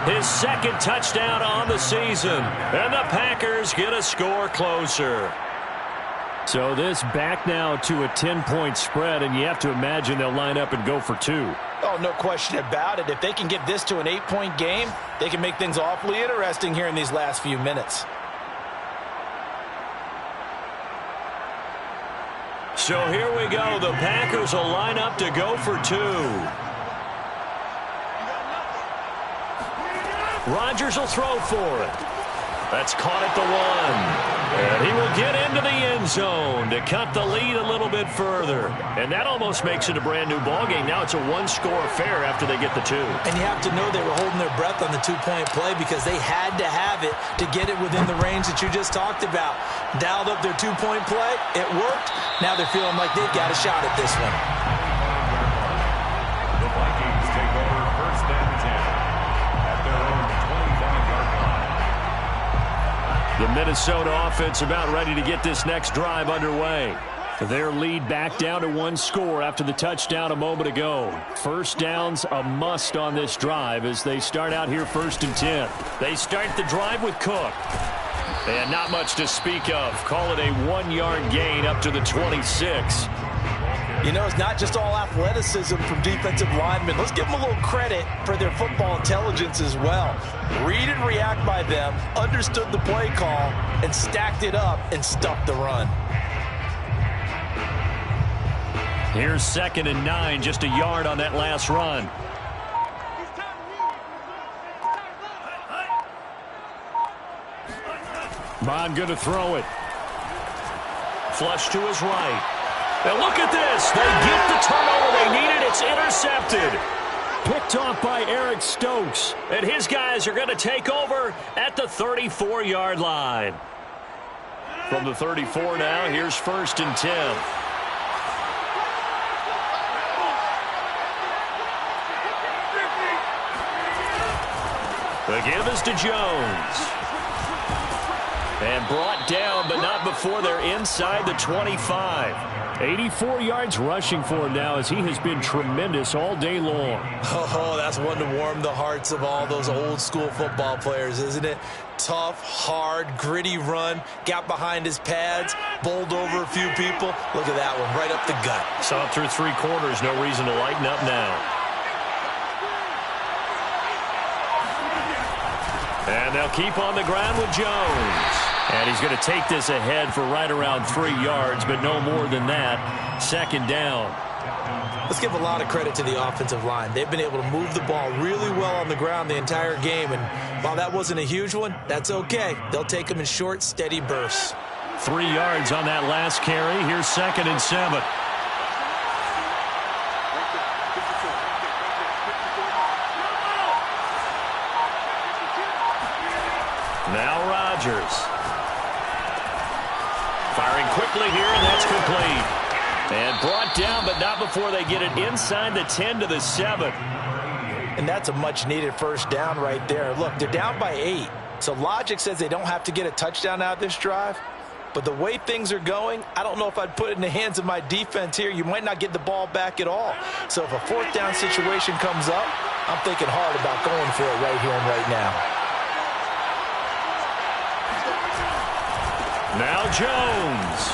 His 2nd touchdown on the season. And the Packers get a score closer. So this back now to a 10-point spread, and you have to imagine they'll line up and go for 2. Oh, no question about it. If they can get this to an 8-point game, they can make things awfully interesting here in these last few minutes. So here we go. The Packers will line up to go for 2. Rodgers will throw for it. That's caught at the 1. And he will get into the end zone to cut the lead a little bit further. And that almost makes it a brand new ball game. Now it's a 1-score affair after they get the 2. And you have to know they were holding their breath on the 2-point play because they had to have it to get it within the range that you just talked about. Dialed up their 2-point play. It worked. Now they're feeling like they've got a shot at this one. The Vikings take over 1st and 10 at their own 25-yard line. The Minnesota offense about ready to get this next drive underway. Their lead back down to 1 score after the touchdown a moment ago. 1st down's a must on this drive as they start out here 1st and 10. They start the drive with Cook. And not much to speak of. Call it a 1-yard gain up to the 26. You know, it's not just all athleticism from defensive linemen. Let's give them a little credit for their football intelligence as well. Read and react by them, understood the play call, and stacked it up and stuffed the run. Here's 2nd and 9, just a yard on that last run. Bond going to throw it. Flush to his right. And look at this. They get the turnover they needed. It's intercepted. Picked off by Eric Stokes. And his guys are going to take over at the 34-yard line. From the 34 now, here's 1st and 10. The give is to Jones. And brought down, but not before they're inside the 25. 84 yards rushing for him now as he has been tremendous all day long. Oh, that's one to warm the hearts of all those old school football players, isn't it? Tough, hard, gritty run, got behind his pads, bowled over a few people. Look at that one, right up the gut. Saw it through 3 quarters, no reason to lighten up now. And they'll keep on the ground with Jones. And he's going to take this ahead for right around 3 yards, but no more than that. 2nd down. Let's give a lot of credit to the offensive line. They've been able to move the ball really well on the ground the entire game. And while that wasn't a huge one, that's okay. They'll take them in short, steady bursts. 3 yards on that last carry. Here's 2nd and 7. Now Rodgers. Firing quickly here, and that's complete. And brought down, but not before they get it inside the 10 to the 7. And that's a much-needed first down right there. Look, they're down by 8. So logic says they don't have to get a touchdown out of this drive. But the way things are going, I don't know if I'd put it in the hands of my defense here. You might not get the ball back at all. So if a 4th down situation comes up, I'm thinking hard about going for it right here and right now. Now Jones.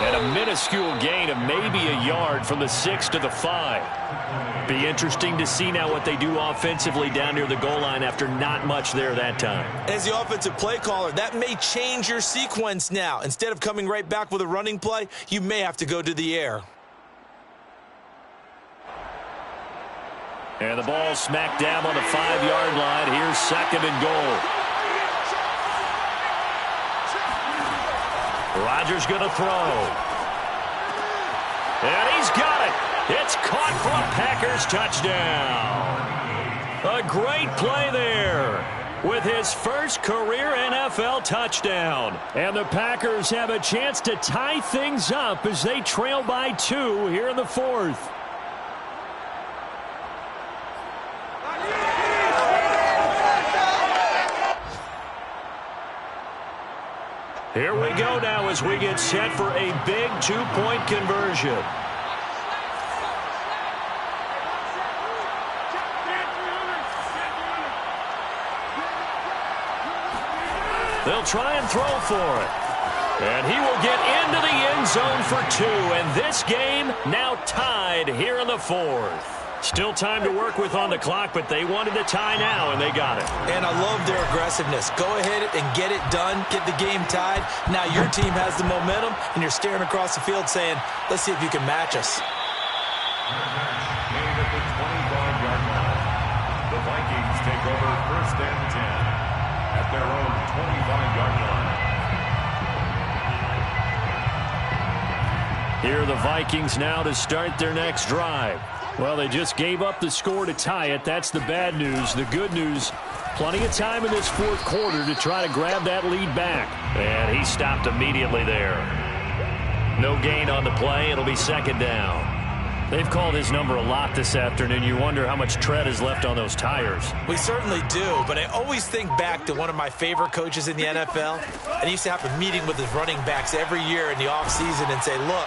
And a minuscule gain of maybe a yard from the 6 to the 5. Be interesting to see now what they do offensively down near the goal line after not much there that time. As the offensive play caller, that may change your sequence now. Instead of coming right back with a running play, you may have to go to the air. And the ball smacked down on the 5-yard line. Here's 2nd and goal. Rodgers going to throw. And he's got it. It's caught for a Packers touchdown. A great play there with his first career NFL touchdown. And the Packers have a chance to tie things up as they trail by 2 here in the 4th. Here we go now as we get set for a big 2-point conversion. They'll try and throw for it. And he will get into the end zone for 2. And this game now tied here in the 4th. Still time to work with on the clock, but they wanted the tie now, and they got it. And I love their aggressiveness. Go ahead and get it done, get the game tied. Now your team has the momentum, and you're staring across the field saying, let's see if you can match us. Made at the 25-yard line. The Vikings take over 1st and 10 at their own 25-yard line. Here are the Vikings now to start their next drive. Well, they just gave up the score to tie it. That's the bad news. The good news, plenty of time in this 4th quarter to try to grab that lead back. And he stopped immediately there. No gain on the play. It'll be 2nd down. They've called his number a lot this afternoon. You wonder how much tread is left on those tires. We certainly do, but I always think back to one of my favorite coaches in the NFL. And he used to have a meeting with his running backs every year in the offseason and say, look,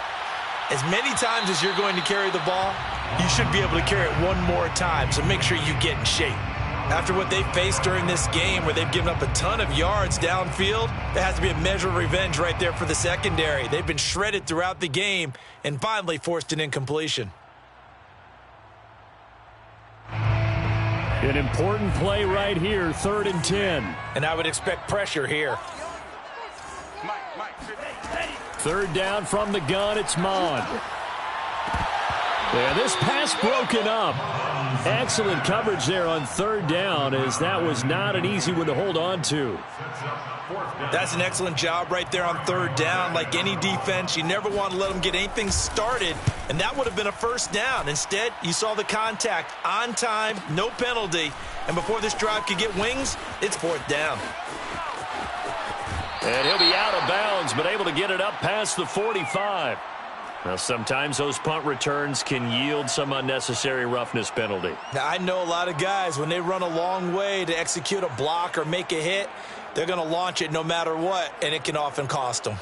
as many times as you're going to carry the ball, you should be able to carry it one more time, so make sure you get in shape. After what they've faced during this game where they've given up a ton of yards downfield, there has to be a measure of revenge right there for the secondary. They've been shredded throughout the game and finally forced an incompletion. An important play right here, 3rd and 10. And I would expect pressure here. 3rd down from the gun, it's Mond. Yeah, this pass broken up. Excellent coverage there on 3rd down, as that was not an easy one to hold on to. That's an excellent job right there on 3rd down. Like any defense, you never want to let them get anything started, and that would have been a 1st down. Instead, you saw the contact on time, no penalty, and before this drive could get wings, it's 4th down. And he'll be out of bounds, but able to get it up past the 45. Now, sometimes those punt returns can yield some unnecessary roughness penalty. Now, I know a lot of guys, when they run a long way to execute a block or make a hit, They're going to launch it no matter what, and it can often cost them.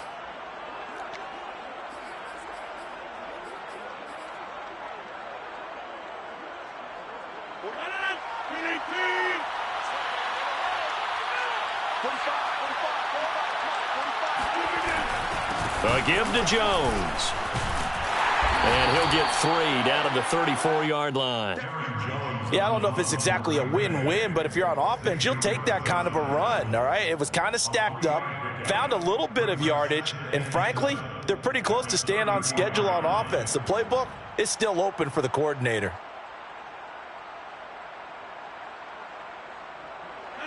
A give to Jones. And he'll get 3 down to the 34-yard line. Yeah, I don't know if it's exactly a win-win, but if you're on offense, you'll take that kind of a run, all right? It was kind of stacked up, found a little bit of yardage, and frankly, they're pretty close to staying on schedule on offense. The playbook is still open for the coordinator.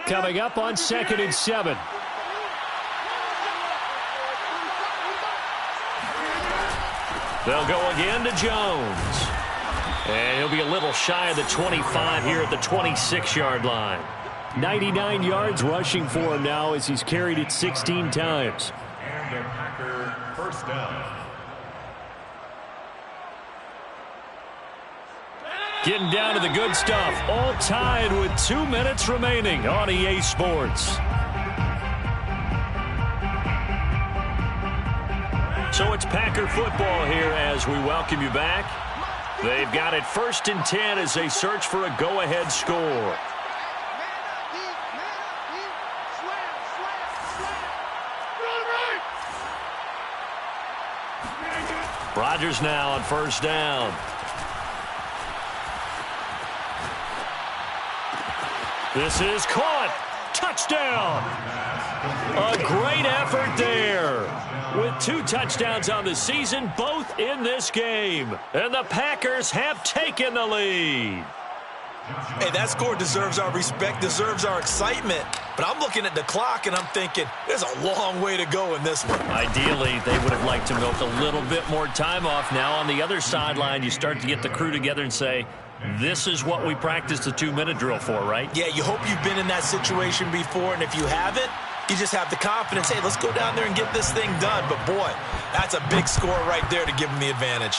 Coming up on 2nd and 7. They'll go again to Jones. And he'll be a little shy of the 25 here at the 26-yard line. 99 yards rushing for him now as he's carried it 16 times. And a Packer first down. Getting down to the good stuff. All tied with 2 minutes remaining on EA Sports. So it's Packer football here as we welcome you back. They've got it 1st and 10 as they search for a go-ahead score. Rodgers now on 1st down. This is caught. Touchdown. A great effort there. With 2 touchdowns on the season, both in this game. And the Packers have taken the lead. Hey, that score deserves our respect, deserves our excitement. But I'm looking at the clock, and I'm thinking, there's a long way to go in this one. Ideally, they would have liked to milk a little bit more time off. Now on the other sideline, you start to get the crew together and say, this is what we practiced the 2-minute drill for, right? Yeah, you hope you've been in that situation before, and if you haven't, you just have the confidence, hey, let's go down there and get this thing done. But, boy, that's a big score right there to give them the advantage.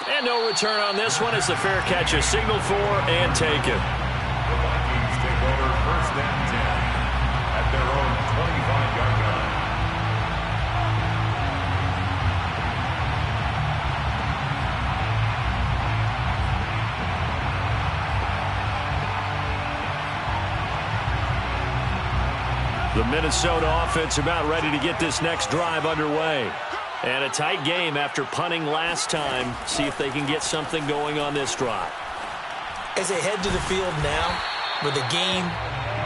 And no return on this one as the fair catch is signaled for and taken. The Vikings take over 1st and 10 at their own 25-yard line. The Minnesota offense about ready to get this next drive underway. And a tight game after punting last time. See if they can get something going on this drive. As they head to the field now, with the game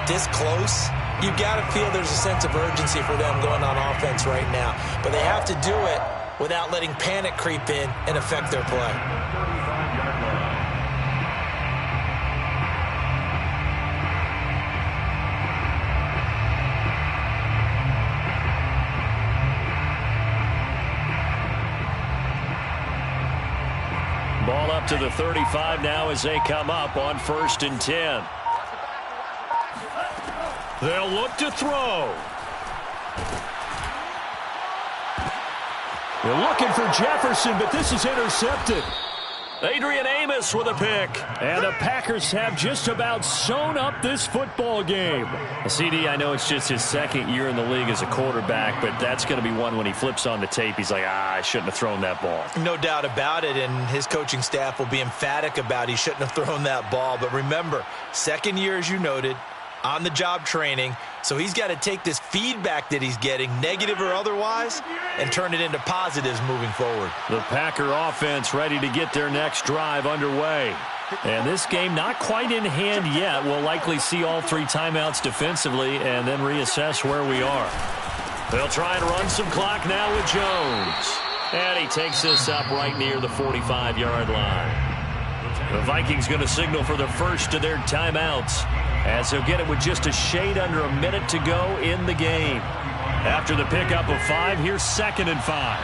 this close, you've got to feel there's a sense of urgency for them going on offense right now. But they have to do it without letting panic creep in and affect their play. Ball up to the 35 now as they come up on 1st and 10. They'll look to throw. They're looking for Jefferson, but this is intercepted. Adrian Amos with a pick. And the Packers have just about sewn up this football game. CD, I know it's just his 2nd year in the league as a quarterback, but that's going to be one when he flips on the tape. He's like, I shouldn't have thrown that ball. No doubt about it, and his coaching staff will be emphatic about he shouldn't have thrown that ball. But remember, 2nd year, as you noted, on-the-job training. So he's got to take this feedback that he's getting, negative or otherwise, and turn it into positives moving forward. The Packer offense ready to get their next drive underway. And this game not quite in hand yet. We'll likely see all 3 timeouts defensively and then reassess where we are. They'll try and run some clock now with Jones. And he takes this up right near the 45-yard line. The Vikings going to signal for the first of their timeouts, as he'll get it with just a shade under a minute to go in the game. After the pickup of 5, here's 2nd and 5.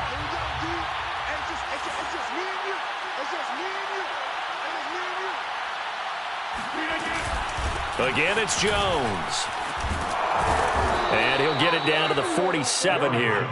Again, it's Jones. And he'll get it down to the 47 here.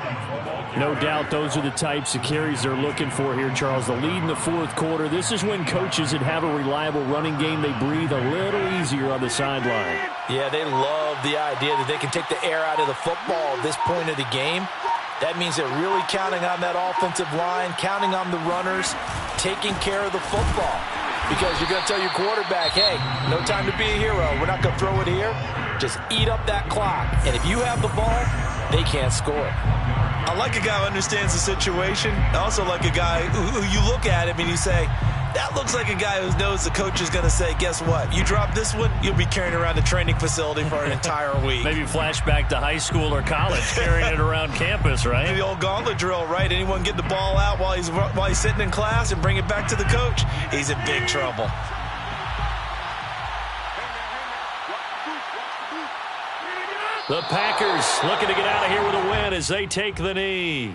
No doubt those are the types of carries they're looking for here, Charles. The lead in the fourth quarter. This is when coaches that have a reliable running game, they breathe a little easier on the sideline. Yeah, they love the idea that they can take the air out of the football at this point of the game. That means they're really counting on that offensive line, counting on the runners, taking care of the football. Because you're going to tell your quarterback, hey, no time to be a hero. We're not going to throw it here. Just eat up that clock. And if you have the ball, they can't score. I like a guy who understands the situation. I also like a guy who you look at him and you say, that looks like a guy who knows the coach is going to say, guess what? You drop this one, you'll be carrying around the training facility for an entire week. Maybe flashback to high school or college, carrying it around campus, right? The old gauntlet drill, right? Anyone get the ball out while he's sitting in class and bring it back to the coach, he's in big trouble. The Packers looking to get out of here with a win as they take the knee.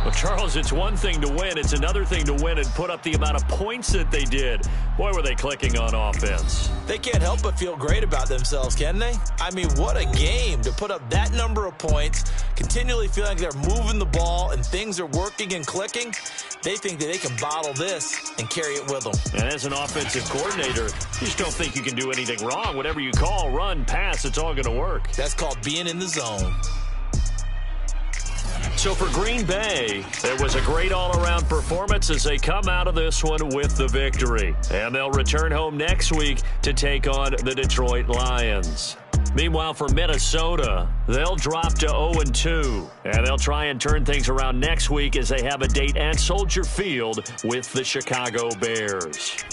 Well, Charles, it's one thing to win. It's another thing to win and put up the amount of points that they did. Boy, were they clicking on offense. They can't help but feel great about themselves, can they? I mean, what a game to put up that number of points, continually feeling like they're moving the ball and things are working and clicking. They think that they can bottle this and carry it with them. And as an offensive coordinator, you just don't think you can do anything wrong. Whatever you call, run, pass, it's all going to work. That's called being in the zone. So for Green Bay, it was a great all-around performance as they come out of this one with the victory. And they'll return home next week to take on the Detroit Lions. Meanwhile, for Minnesota, they'll drop to 0-2. And they'll try and turn things around next week as they have a date at Soldier Field with the Chicago Bears.